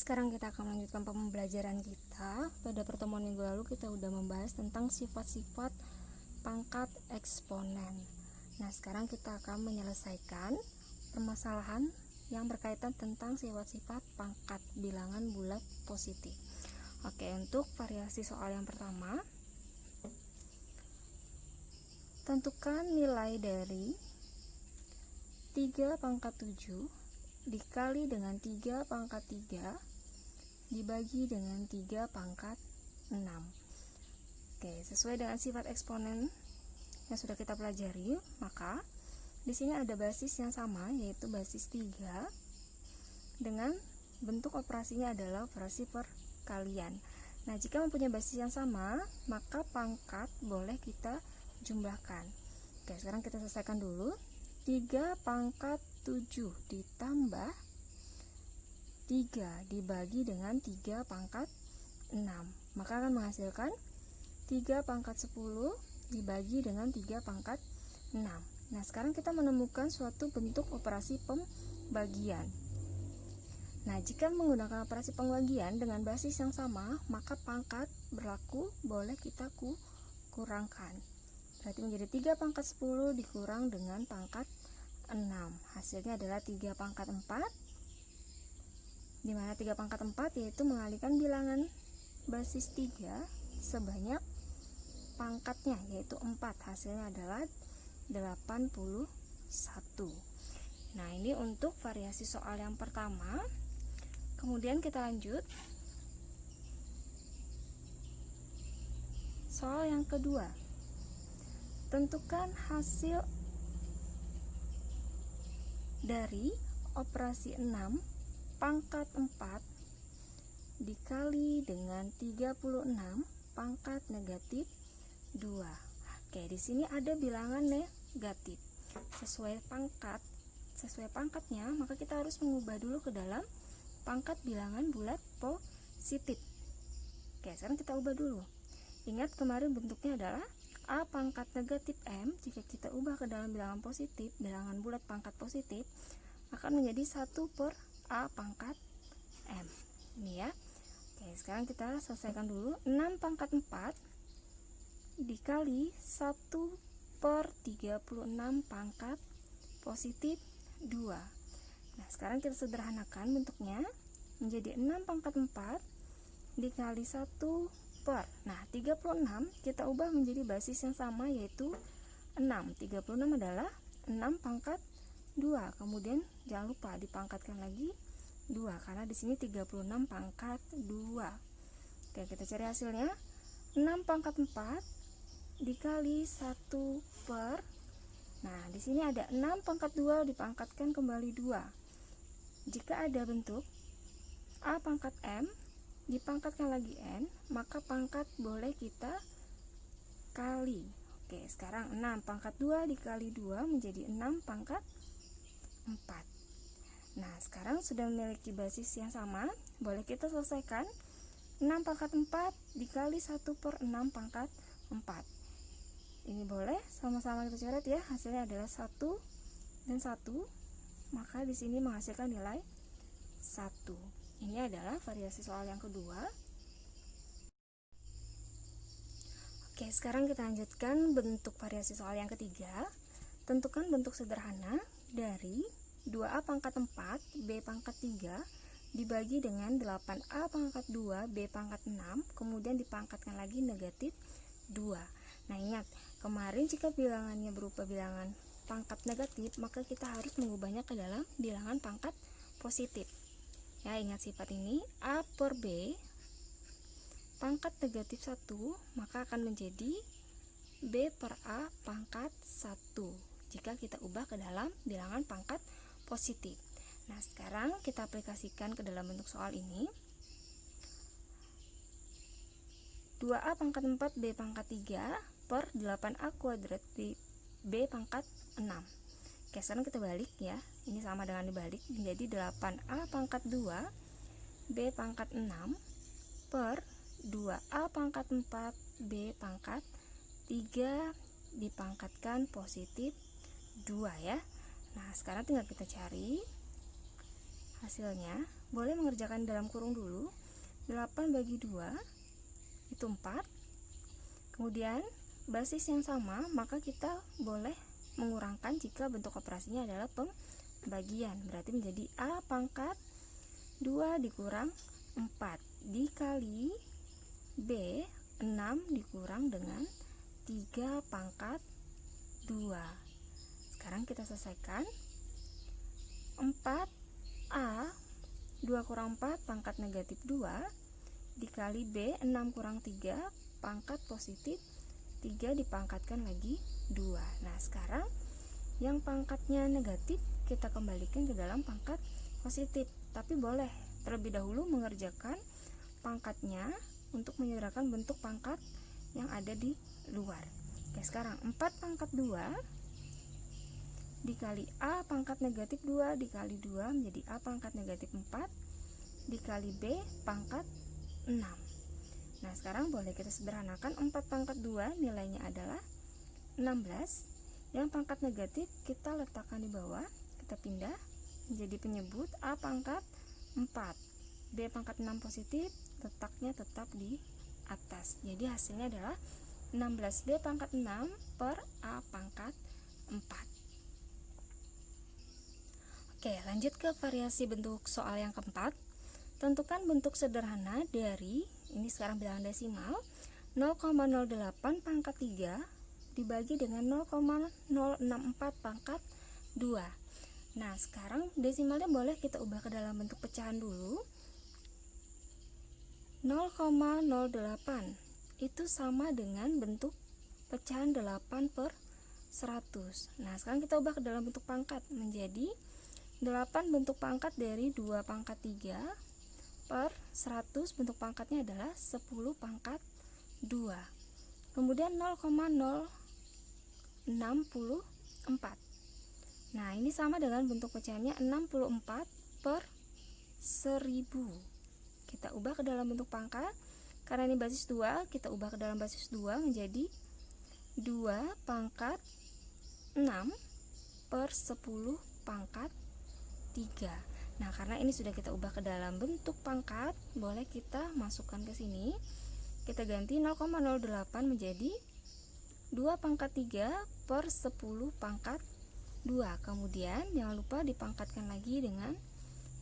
Sekarang kita akan melanjutkan pembelajaran kita. Pada pertemuan minggu lalu kita sudah membahas tentang sifat-sifat pangkat eksponen. Nah, sekarang kita akan menyelesaikan permasalahan yang berkaitan tentang sifat-sifat pangkat bilangan bulat positif. Oke, untuk variasi soal yang pertama, tentukan nilai dari 3 pangkat 7 dikali dengan 3 pangkat 3 dibagi dengan 3 pangkat 6. Oke, sesuai dengan sifat eksponen yang sudah kita pelajari, maka di sini ada basis yang sama, yaitu basis 3 dengan bentuk operasinya adalah operasi perkalian. Nah, jika mempunyai basis yang sama, maka pangkat boleh kita jumlahkan. Oke, sekarang kita selesaikan dulu. 3 pangkat 7 ditambah 3 dibagi dengan 3 pangkat 6, maka akan menghasilkan 3 pangkat 10 dibagi dengan 3 pangkat 6. Nah, sekarang kita menemukan suatu bentuk operasi pembagian. Nah, jika menggunakan operasi pembagian dengan basis yang sama, maka pangkat berlaku boleh kita kurangkan. Berarti menjadi 3 pangkat 10 dikurang dengan pangkat 6. Hasilnya adalah 3 pangkat 4, di mana 3 pangkat 4 yaitu mengalihkan bilangan basis 3 sebanyak pangkatnya, yaitu 4. Hasilnya adalah 81. Nah, ini untuk variasi soal yang pertama. Kemudian kita lanjut. Soal yang kedua. Tentukan hasil dari operasi 6 pangkat 4 dikali dengan 36 pangkat negatif 2. Oke, di sini ada bilangan negatif. Sesuai pangkatnya, maka kita harus mengubah dulu ke dalam pangkat bilangan bulat positif. Oke, sekarang kita ubah dulu. Ingat kemarin bentuknya adalah A pangkat negatif M. Jika kita ubah ke dalam bilangan positif, bilangan bulat pangkat positif, akan menjadi 1 per A pangkat M. Ini ya. Oke, sekarang kita selesaikan dulu. 6 pangkat 4 dikali 1 per 36 pangkat positif 2. Nah, sekarang kita sederhanakan bentuknya menjadi 6 pangkat 4 dikali 1 per, nah 36 kita ubah menjadi basis yang sama, yaitu 6. 36 adalah 6 pangkat 2. Kemudian jangan lupa dipangkatkan lagi 2 karena di sini 36 pangkat 2. Oke, kita cari hasilnya. 6 pangkat 4 dikali 1 per, nah di sini ada 6 pangkat 2 dipangkatkan kembali 2. Jika ada bentuk A pangkat M dipangkatkan lagi N, maka pangkat boleh kita kali. Oke, sekarang 6 pangkat 2 dikali 2 menjadi 6 pangkat 4. Nah, sekarang sudah memiliki basis yang sama, boleh kita selesaikan. 6 pangkat 4 dikali 1 per 6 pangkat 4. Ini boleh sama-sama kita coret ya, hasilnya adalah 1 dan 1, maka di sini menghasilkan nilai 1. Ini adalah variasi soal yang kedua. Oke, sekarang kita lanjutkan bentuk variasi soal yang ketiga. Tentukan bentuk sederhana dari 2A pangkat 4 B pangkat 3 dibagi dengan 8A pangkat 2 B pangkat 6, kemudian dipangkatkan lagi negatif 2. Nah, ingat, kemarin jika bilangannya berupa bilangan pangkat negatif, maka kita harus mengubahnya ke dalam bilangan pangkat positif. Ya, ingat sifat ini, A per B pangkat negatif 1, maka akan menjadi B per A pangkat 1 jika kita ubah ke dalam bilangan pangkat positif. Nah, sekarang kita aplikasikan ke dalam bentuk soal ini. 2A pangkat 4 B pangkat 3 per 8A kuadrat B pangkat 6. Oke, sekarang kita balik ya. Ini sama dengan dibalik, menjadi 8A pangkat 2 B pangkat 6 per 2A pangkat 4 B pangkat 3 dipangkatkan positif 2 ya. Nah, sekarang tinggal kita cari hasilnya. boleh mengerjakan dalam kurung dulu. 8 bagi 2 itu 4. Kemudian basis yang sama, maka kita boleh mengurangkan jika bentuk operasinya adalah pembagian. Berarti menjadi A pangkat 2 dikurang 4 dikali B 6 dikurang dengan 3 pangkat 2. Sekarang kita selesaikan. 4A 2 kurang 4 pangkat negatif 2 dikali B 6 kurang 3 pangkat positif 3 dipangkatkan lagi 2. Nah, sekarang yang pangkatnya negatif kita kembalikan ke dalam pangkat positif. Tapi boleh terlebih dahulu mengerjakan pangkatnya untuk menyederhanakan bentuk pangkat yang ada di luar. Oke, sekarang 4 pangkat 2 dikali A pangkat negatif 2 dikali 2 menjadi A pangkat negatif 4 dikali B pangkat 6. Nah, sekarang boleh kita sederhanakan. 4 pangkat 2 nilainya adalah 16. Yang pangkat negatif kita letakkan di bawah, kita pindah menjadi penyebut A pangkat 4. B pangkat 6 positif letaknya tetap di atas. Jadi hasilnya adalah 16B pangkat 6 per A pangkat 4. Oke, lanjut ke variasi bentuk soal yang keempat. Tentukan bentuk sederhana dari, ini sekarang bilangan desimal, 0,08 pangkat 3 dibagi dengan 0,064 pangkat 2. Nah, sekarang desimalnya boleh kita ubah ke dalam bentuk pecahan dulu. 0,08 itu sama dengan bentuk pecahan 8 per 100. Nah, sekarang kita ubah ke dalam bentuk pangkat menjadi 8 bentuk pangkat dari 2 pangkat 3 per 100 bentuk pangkatnya adalah 10 pangkat 2. Kemudian 0,064. Nah, ini sama dengan bentuk pecahannya 64 per 1000. Kita ubah ke dalam bentuk pangkat. Karena ini basis 2, kita ubah ke dalam basis 2 menjadi 2 pangkat 6 per 10 pangkat 3. Nah, karena ini sudah kita ubah ke dalam bentuk pangkat, boleh kita masukkan ke sini. Kita ganti 0,08 menjadi 2 pangkat 3 per 10 pangkat 2. Kemudian jangan lupa dipangkatkan lagi dengan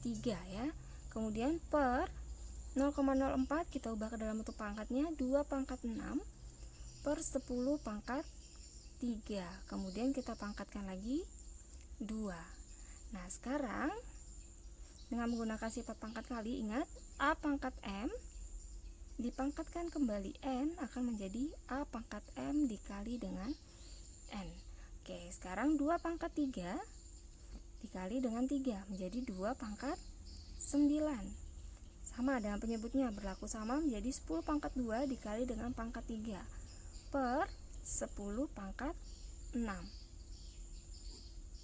3 ya. Kemudian per 0,04 kita ubah ke dalam bentuk pangkatnya 2 pangkat 6 per 10 pangkat 3. Kemudian kita pangkatkan lagi 2. Nah, sekarang dengan menggunakan sifat pangkat kali, ingat A pangkat M dipangkatkan kembali N akan menjadi A pangkat M dikali dengan N. Oke, sekarang 2 pangkat 3 dikali dengan 3 menjadi 2 pangkat 9. Sama dengan penyebutnya, berlaku sama menjadi 10 pangkat 2 dikali dengan pangkat 3 per 10 pangkat 6.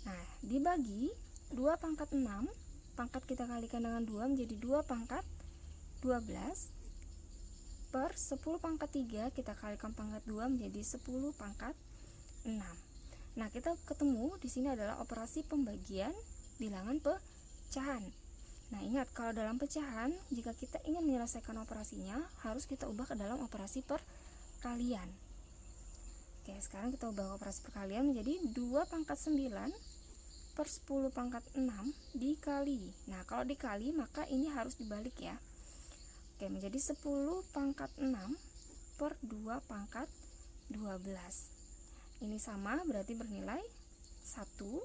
Nah, dibagi 2 pangkat 6, pangkat kita kalikan dengan 2 menjadi 2 pangkat 12 per 10 pangkat 3 kita kalikan pangkat 2 menjadi 10 pangkat 6. Nah, kita ketemu di sini adalah operasi pembagian bilangan pecahan. Nah, ingat kalau dalam pecahan jika kita ingin menyelesaikan operasinya harus kita ubah ke dalam operasi perkalian. Oke, sekarang kita ubah operasi perkalian menjadi 2 pangkat 9 per 10 pangkat 6 dikali. Nah, kalau dikali maka ini harus dibalik ya. Oke, menjadi 10 pangkat 6 per 2 pangkat 12. Ini sama berarti bernilai 1.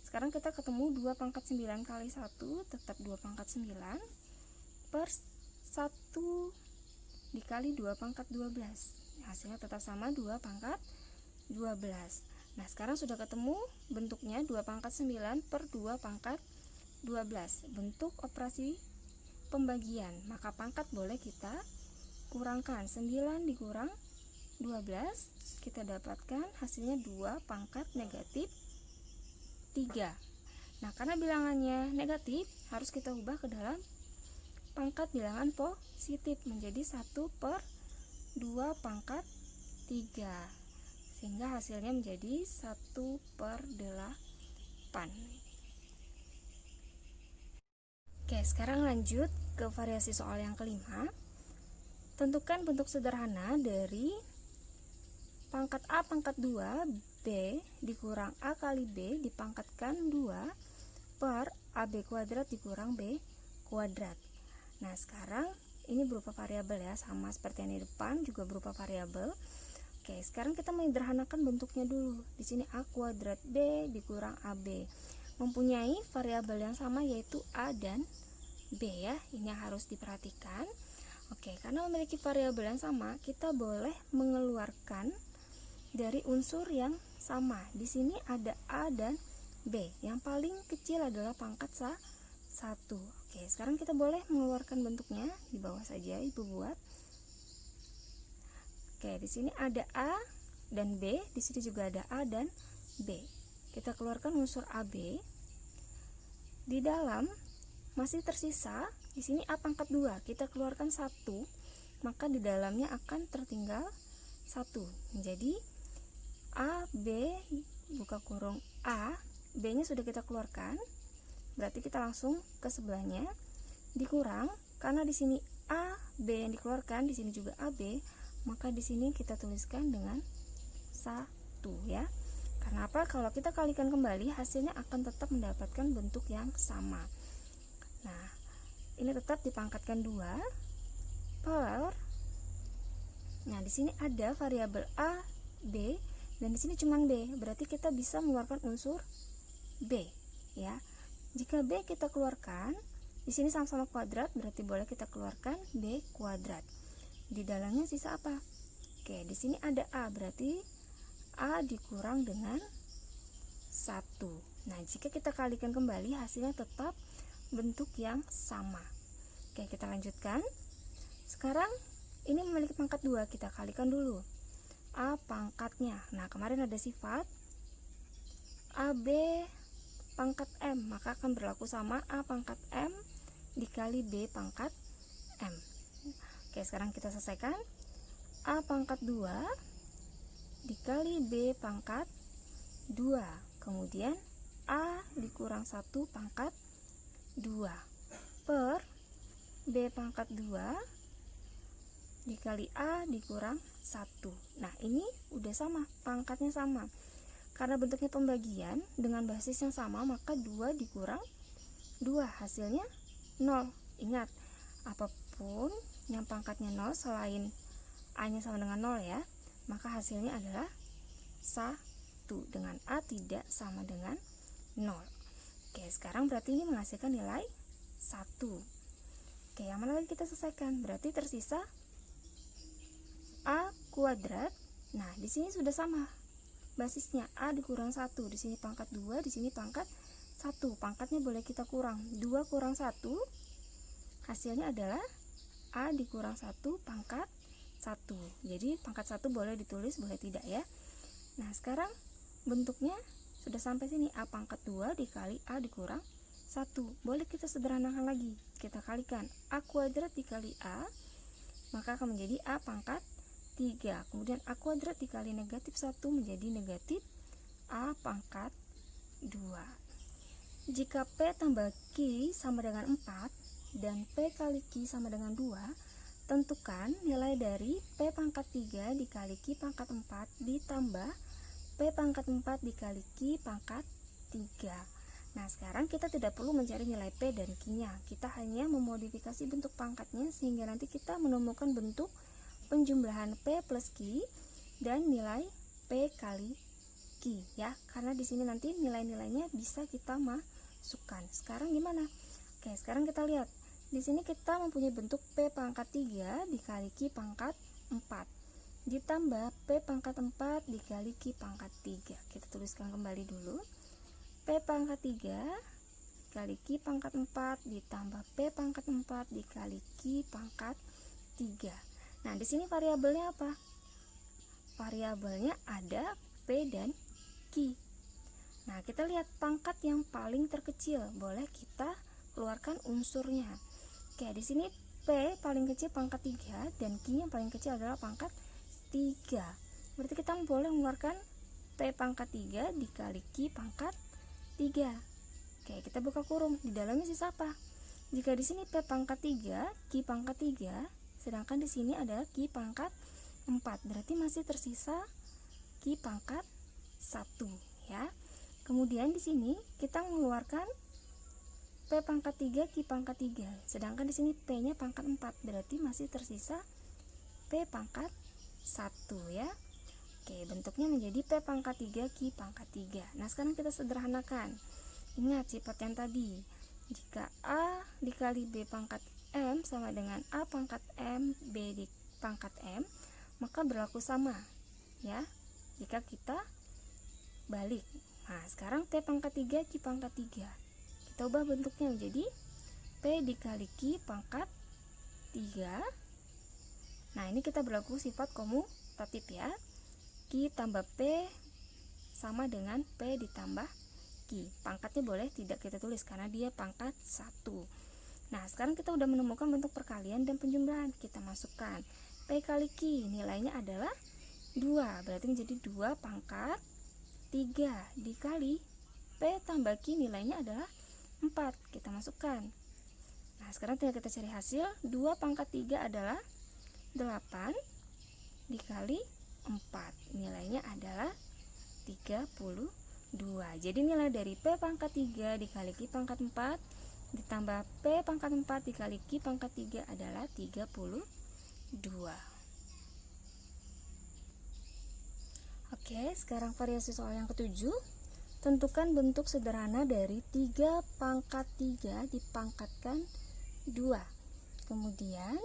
Sekarang kita ketemu 2 pangkat 9 kali 1 tetap 2 pangkat 9 per 1 dikali 2 pangkat 12. Hasilnya tetap sama 2 pangkat 12. Nah, sekarang sudah ketemu bentuknya 2 pangkat 9 per 2 pangkat 12. Bentuk operasi pembagian. Maka pangkat boleh kita kurangkan. 9 dikurang 12, kita dapatkan hasilnya 2 pangkat negatif 3. Nah, karena bilangannya negatif, harus kita ubah ke dalam pangkat bilangan positif menjadi 1 per 2 pangkat 3. Sehingga hasilnya menjadi 1 per 8. Oke, sekarang lanjut ke variasi soal yang kelima. Tentukan bentuk sederhana dari pangkat A pangkat 2 B dikurang A kali B dipangkatkan 2 per AB kuadrat dikurang B kuadrat. Nah, sekarang ini berupa variabel ya, sama seperti yang di depan juga berupa variabel. Oke, sekarang kita menyederhanakan bentuknya dulu. Di sini A kuadrat B dikurang AB mempunyai variabel yang sama yaitu A dan B ya. Ini yang harus diperhatikan. Oke, karena memiliki variabel yang sama, kita boleh mengeluarkan dari unsur yang sama. Di sini ada A dan B. Yang paling kecil adalah pangkat 1. Oke, sekarang kita boleh mengeluarkan bentuknya. Di bawah saja Ibu buat. Oke, di sini ada A dan B, di sini juga ada A dan B. Kita keluarkan unsur AB. Di dalam masih tersisa di sini A pangkat 2. Kita keluarkan 1, maka di dalamnya akan tertinggal 1. Jadi A, B, buka kurung A, B-nya sudah kita keluarkan. Berarti kita langsung ke sebelahnya dikurang, karena di sini A, B yang dikeluarkan, di sini juga AB, maka di sini kita tuliskan dengan 1 ya. Karena apa? Kalau kita kalikan kembali, hasilnya akan tetap mendapatkan bentuk yang sama. Nah, ini tetap dipangkatkan 2 per, nah di sini ada variabel A, B, dan di sini cuma B, berarti kita bisa mengeluarkan unsur B ya. Jika B kita keluarkan, di sini sama-sama kuadrat, berarti boleh kita keluarkan B kuadrat. Di dalamnya sisa apa? Oke, di sini ada A, berarti A dikurang dengan 1. Nah, jika kita kalikan kembali, hasilnya tetap bentuk yang sama. Oke, kita lanjutkan. Sekarang ini memiliki pangkat 2, kita kalikan dulu A pangkatnya. Nah, kemarin ada sifat AB pangkat M, maka akan berlaku sama A pangkat M dikali B pangkat M. Oke, sekarang kita selesaikan. A pangkat 2 dikali B pangkat 2, kemudian A dikurang 1 pangkat 2 per B pangkat 2 dikali A dikurang 1. Nah, ini udah sama, pangkatnya sama. Karena bentuknya pembagian dengan basis yang sama, maka 2 dikurang 2, hasilnya 0. Ingat, apapun yang pangkatnya 0 selain A-nya sama dengan 0 ya, maka hasilnya adalah 1 dengan A tidak sama dengan 0. Oke, sekarang berarti ini menghasilkan nilai 1. Oke, yang mana lagi kita selesaikan? Berarti tersisa A kuadrat. Nah, di sini sudah sama basisnya, A dikurang 1. Di sini pangkat 2, di sini pangkat 1. Pangkatnya boleh kita kurang. 2 kurang 1 hasilnya adalah A dikurang 1 pangkat 1. Jadi pangkat 1 boleh ditulis, boleh tidak ya. Nah, sekarang bentuknya sudah sampai sini, A pangkat 2 dikali A dikurang 1. Boleh kita sederhanakan lagi. Kita kalikan A kuadrat dikali A, maka akan menjadi A pangkat 3. Kemudian A kuadrat dikali negatif 1 menjadi negatif A pangkat 2. Jika P tambah Q sama dengan 4 dan P kali Q sama dengan 2, tentukan nilai dari P pangkat 3 dikali Q pangkat 4 ditambah P pangkat 4 dikali Q pangkat 3. Nah, sekarang kita tidak perlu mencari nilai P dan Q-nya. Kita hanya memodifikasi bentuk pangkatnya sehingga nanti kita menemukan bentuk penjumlahan P plus Q dan nilai P kali Q ya. Karena di sini nanti nilai-nilainya bisa kita masukkan. Sekarang gimana? Oke, sekarang kita lihat. Di sini kita mempunyai bentuk P pangkat 3 dikali Q pangkat 4 ditambah P pangkat 4 dikali Q pangkat 3. Kita tuliskan kembali dulu. P pangkat 3 dikali Q pangkat 4 ditambah P pangkat 4 dikali Q pangkat 3. Nah, di sini variabelnya apa? Variabelnya ada P dan Q. Nah, kita lihat pangkat yang paling terkecil, boleh kita keluarkan unsurnya. Oke, di sini P paling kecil pangkat 3 dan Q yang paling kecil adalah pangkat 3. Berarti kita boleh mengeluarkan P pangkat 3 dikali Q pangkat 3. Oke, kita buka kurung. Di dalamnya sisa apa? Jika di sini P pangkat 3, Q pangkat 3, sedangkan di sini ada Q pangkat 4, berarti masih tersisa Q pangkat 1 ya. Kemudian di sini kita mengeluarkan P pangkat 3, Q pangkat 3, sedangkan di sini P-nya pangkat 4, berarti masih tersisa P pangkat 1 ya. Oke, bentuknya menjadi P pangkat 3, Q pangkat 3. Nah, sekarang kita sederhanakan. Ingat sifat yang tadi. Jika A dikali B pangkat M sama dengan A pangkat M, B di pangkat M, maka berlaku sama ya. Jika kita balik. Nah, sekarang P pangkat 3, Q pangkat 3. Kita ubah bentuknya menjadi P dikali Q pangkat 3. Nah, ini kita berlaku sifat komutatif ya. Q tambah P sama dengan P ditambah Q. Pangkatnya boleh tidak kita tulis karena dia pangkat 1. Nah, sekarang kita udah menemukan bentuk perkalian dan penjumlahan. Kita masukkan P kali Q, nilainya adalah 2, berarti menjadi 2 pangkat 3 dikali P tambah Q, nilainya adalah 4. Kita masukkan. Nah, sekarang tinggal kita cari hasil. 2 pangkat 3 adalah 8 dikali 4, nilainya adalah 32. Jadi nilai dari P pangkat 3 dikali Q pangkat 4 ditambah P pangkat 4 dikali Q pangkat 3 adalah 32. Oke, sekarang variasi soal yang ketujuh. Tentukan bentuk sederhana dari 3 pangkat 3 dipangkatkan 2, kemudian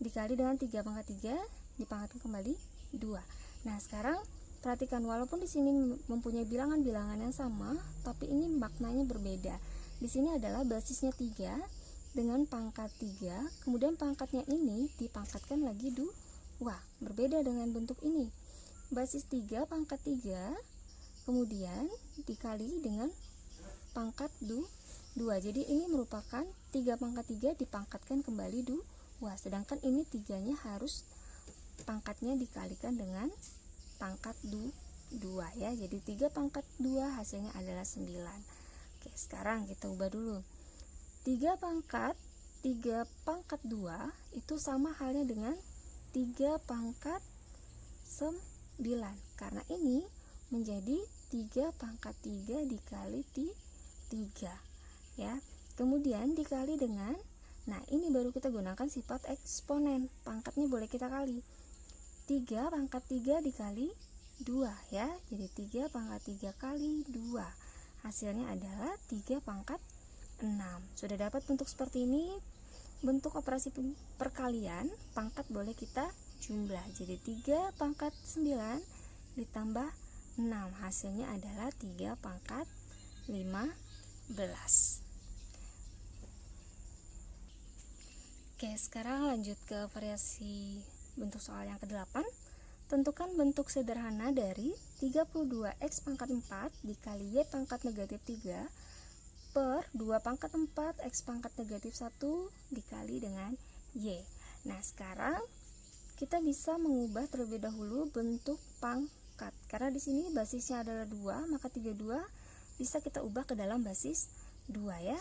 dikali dengan 3 pangkat 3 dipangkatkan kembali 2. Nah, sekarang perhatikan, walaupun di sini mempunyai bilangan-bilangan yang sama, tapi ini maknanya berbeda. Di sini adalah basisnya 3 dengan pangkat 3, kemudian pangkatnya ini dipangkatkan lagi 2. Berbeda dengan bentuk ini. Basis 3 pangkat 3 kemudian dikali dengan pangkat 2. Jadi ini merupakan 3 pangkat 3 dipangkatkan kembali 2. Sedangkan ini 3-nya harus pangkatnya dikalikan dengan pangkat 2 ya. Jadi 3 pangkat 2 hasilnya adalah 9. Oke, sekarang kita ubah dulu. 3 pangkat 2 itu sama halnya dengan 3 pangkat 9, karena ini menjadi 3 pangkat 3 dikali 3 ya. Kemudian dikali dengan, nah ini baru kita gunakan sifat eksponen, pangkatnya boleh kita kali. 3 pangkat 3 dikali 2 ya. Jadi 3 pangkat 3 kali 2, hasilnya adalah 3 pangkat 6. Sudah dapat bentuk seperti ini. Bentuk operasi perkalian, pangkat boleh kita jumlah. Jadi 3 pangkat 9 ditambah 6, hasilnya adalah 3 pangkat 15. Oke, sekarang lanjut ke variasi bentuk soal yang ke-8. Tentukan bentuk sederhana dari 32x pangkat 4 dikali y pangkat negatif 3 per 2 pangkat 4 x pangkat negatif 1 dikali dengan y. Nah, sekarang kita bisa mengubah terlebih dahulu bentuk pangkat. Karena di sini basisnya adalah 2, maka 32 bisa kita ubah ke dalam basis 2 ya.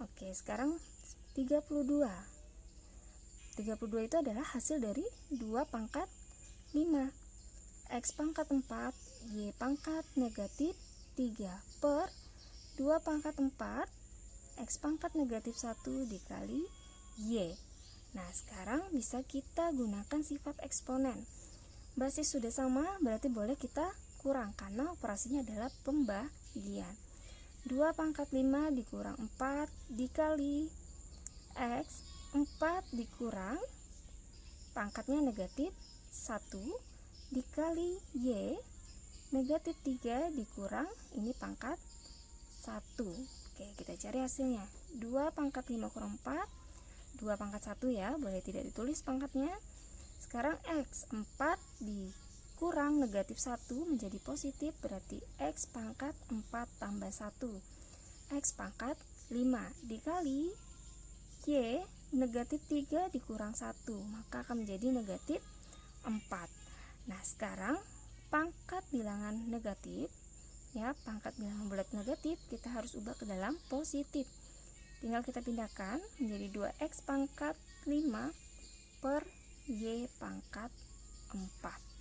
Oke, sekarang 32 itu adalah hasil dari 2 pangkat 5 x pangkat 4 y pangkat negatif 3 per 2 pangkat 4 x pangkat negatif 1 dikali y. Nah, sekarang bisa kita gunakan sifat eksponen. Basis sudah sama, berarti boleh kita kurang karena operasinya adalah pembagian. 2 pangkat 5 dikurang 4 dikali x, 4 dikurang pangkatnya negatif 1 dikali y, negatif 3 dikurang ini pangkat 1. Oke, kita cari hasilnya. 2 pangkat 5 kurang 4, 2 pangkat 1 ya, boleh tidak ditulis pangkatnya. Sekarang x, 4 dikurang negatif 1 menjadi positif, berarti x pangkat 4 tambah 1, x pangkat 5 dikali y, negatif 3 dikurang 1, maka akan menjadi negatif 4. Nah, sekarang pangkat bilangan negatif ya, pangkat bilangan bulat negatif kita harus ubah ke dalam positif. tinggal kita pindahkan menjadi 2x pangkat 5 per y pangkat 4.